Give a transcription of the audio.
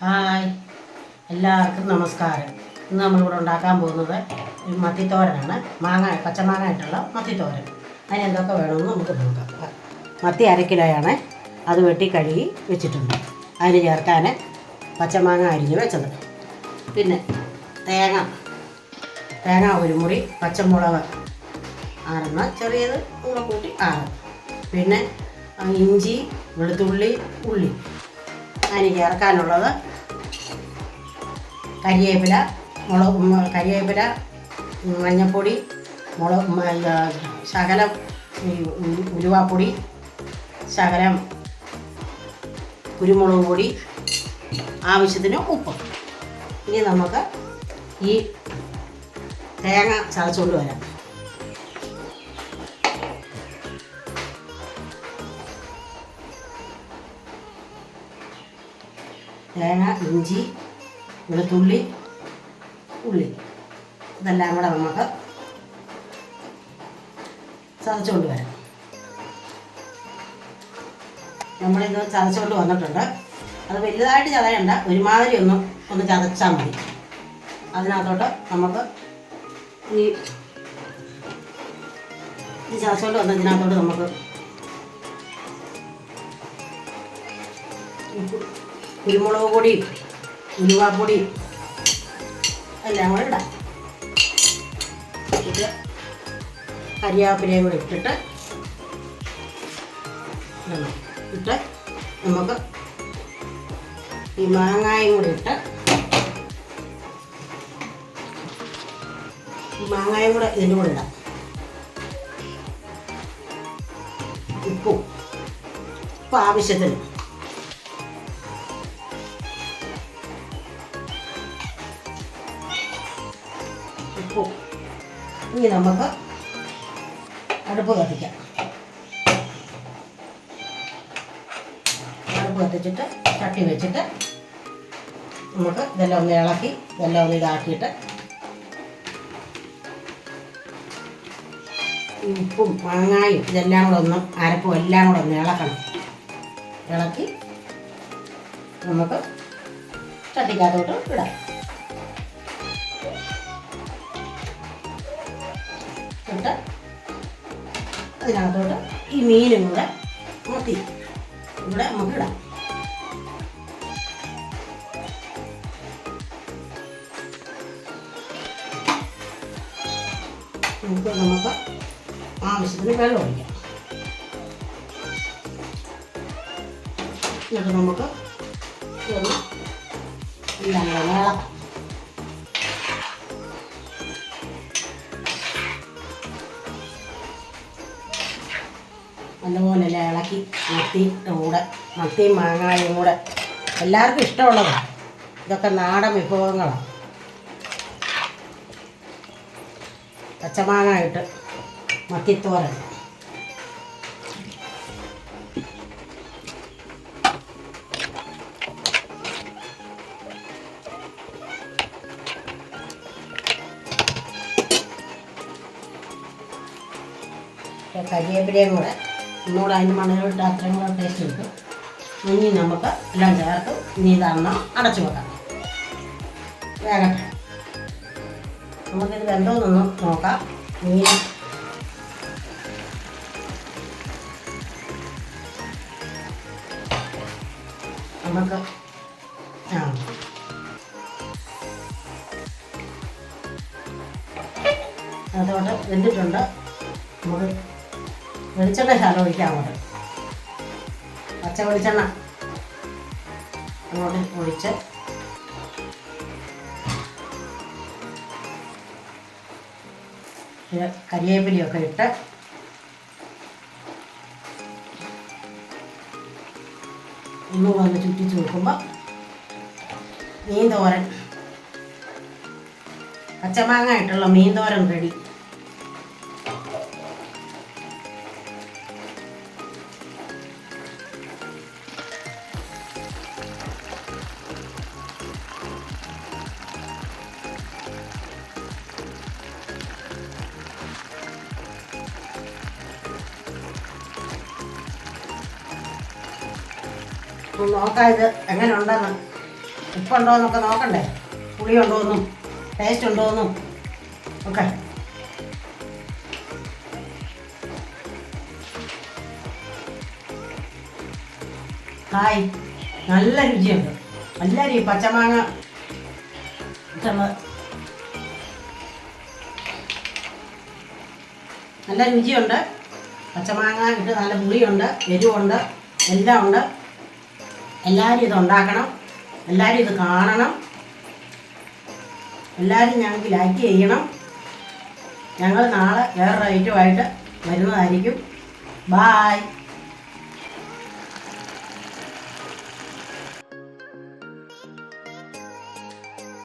Hi, എല്ലാവർക്കും നമസ്കാരം. ഇന്ന് നമ്മളിവിടെ ഉണ്ടാക്കാൻ പോകുന്നത് മത്തിത്തോരനാണ്. പച്ചമാങ്ങ ഇട്ടുള്ള മത്തിത്തോരൻ. അതിന് എന്തൊക്കെ വേണമെന്ന് നമുക്ക് നോക്കാം. മത്തി 1/2 കിലോയാണ്. അത് വെട്ടി കഴുകി വെച്ചിട്ടുണ്ട്. അതിന് ചേർക്കാൻ പച്ചമാങ്ങ അരിഞ്ഞ് വെച്ചത്, പിന്നെ തേങ്ങ 1 മുറി, പച്ചമുളക് 6 ചെറിയത് കൂടെ കൂട്ടി 6, പിന്നെ ഇഞ്ചി, വെളുത്തുള്ളി, ഉള്ളി. അതിന് ചേർക്കാനുള്ളത് കരിവേപ്പില, മഞ്ഞൾപ്പൊടി, ശകലം ഉലുവാപ്പൊടി, ശകലം കുരുമുളക് പൊടി, ആവശ്യത്തിന് ഉപ്പ്. ഇനി നമുക്ക് ഈ തേങ്ങ ചതച്ചുകൊണ്ട് വരാം. തേങ്ങ, ഇഞ്ചി, വെളുത്തുള്ളി, ഉള്ളി ഇതെല്ലാം കൂടെ നമുക്ക് ചതച്ചുകൊണ്ട് വരാം. നമ്മളിത് ചതച്ചുകൊണ്ട് വന്നിട്ടുണ്ട്. അത് വലുതായിട്ട് ചതയണ്ട, ഒരുമാതിരി ഒന്ന് ചതച്ചാൽ മതി. അതിനകത്തോട്ട് നമുക്ക് ഈ ചതച്ചുകൊണ്ട് വന്നതിനകത്തോട്ട് നമുക്ക് കുരുമുളക് പൊടിയും ഉലുവാപ്പൊടിയും എല്ലാം കൂടെ ഇടാം. ഇത് കരിയാപ്പിലയും കൂടി ഇട്ടിട്ട് നമുക്ക് ഈ മാങ്ങായും കൂടി ഇട്ട് ഇതിൻ്റെ കൂടെ ഇടാം. ഉപ്പ് ആവശ്യത്തിന്. ഇനി നമുക്ക് അടുപ്പ് കത്തിക്കാം. അടുപ്പ് കത്തിച്ചിട്ട് ചട്ടി വെച്ചിട്ട് നമുക്ക് ഇതെല്ലാം ഒന്ന് ഇളക്കി ഇതെല്ലാം ഒന്ന് ഇതാക്കിയിട്ട് ഉപ്പും മാങ്ങായും ഇതെല്ലാം കൂടെ ഒന്ന് അരപ്പും എല്ലാം കൂടെ ഒന്ന് ഇളക്കി നമുക്ക് ചട്ടിക്കകത്തോട്ട് ഇടാം. ഇട്ട് അതിനകത്തോട്ട് ഈ മീനും കൂടെ മത്തി ഇവിടെ നമുക്ക് ഇടാം. നമുക്ക് ആവശ്യത്തിന് വെള്ളം ഒഴിക്കാം. എന്നിട്ട് നമുക്ക് എല്ലാം കൂടെ ഇളക്കാം. നല്ലപോലെ ഇളക്കി മത്തിയും മാങ്ങായും കൂടെ എല്ലാവർക്കും ഇഷ്ടമുള്ളതാണ്. ഇതൊക്കെ നാടൻ വിഭവങ്ങളാണ്. പച്ചമാങ്ങ ഇട്ട് മത്തിത്തോരൻ. കരിവേപ്പിലയും കൂടെ ഒന്നുകൂടെ അതിന് മണ്ണിലോട്ട് അത്രയും കൂടെ ടേസ്റ്റ് കിട്ടും. ഇനി നമുക്ക് എല്ലാം ചേർത്ത് ഇനി ഇതെണ്ണം അടച്ചു വെക്കാം, വേകട്ടെ. നമുക്കിത് വെന്തോന്നൊന്ന് നോക്കാം. മീൻ നമുക്ക് അതോട്ട് വെന്തിട്ടുണ്ട്. നമുക്ക് വെളിച്ചെണ്ണ ശകലം ഒഴിക്കാം. പച്ച വെളിച്ചെണ്ണ അങ്ങോട്ട് ഒഴിച്ച് കരിവേപ്പിലയൊക്കെ ഇട്ട് ഒന്നുകൂടെ ഒന്ന് ചുറ്റിച്ച് വെക്കുമ്പോൾ മീൻ തോരൻ, പച്ചമാങ്ങ ഇട്ടുള്ള മീൻ തോരൻ റെഡി. നോക്കാം ഇത് എങ്ങനെ ഉണ്ടെന്ന്. ഉപ്പുണ്ടോ എന്നൊക്കെ നോക്കണ്ടേ, പുളി ഉണ്ടോയെന്നും ടേസ്റ്റ് ഉണ്ടോയെന്നും ഒക്കെ. ഹായ്, നല്ല രുചിയുണ്ട്. എല്ലാവരും ഈ പച്ചമാങ്ങ നല്ല രുചിയുണ്ട്. പച്ചമാങ്ങ ഇട്ട് നല്ല പുളിയുണ്ട്, എരിവുണ്ട്, എല്ലാം ഉണ്ട്. എല്ലാവരും ഇത് ഉണ്ടാക്കണം, എല്ലാവരും ഇത് കാണണം, എല്ലാവരും ഞങ്ങൾക്ക് ലൈക്ക് ചെയ്യണം. ഞങ്ങൾ നാളെ വേറൊരു ഐറ്റമായിട്ട് വരുന്നതായിരിക്കും. ബായ്.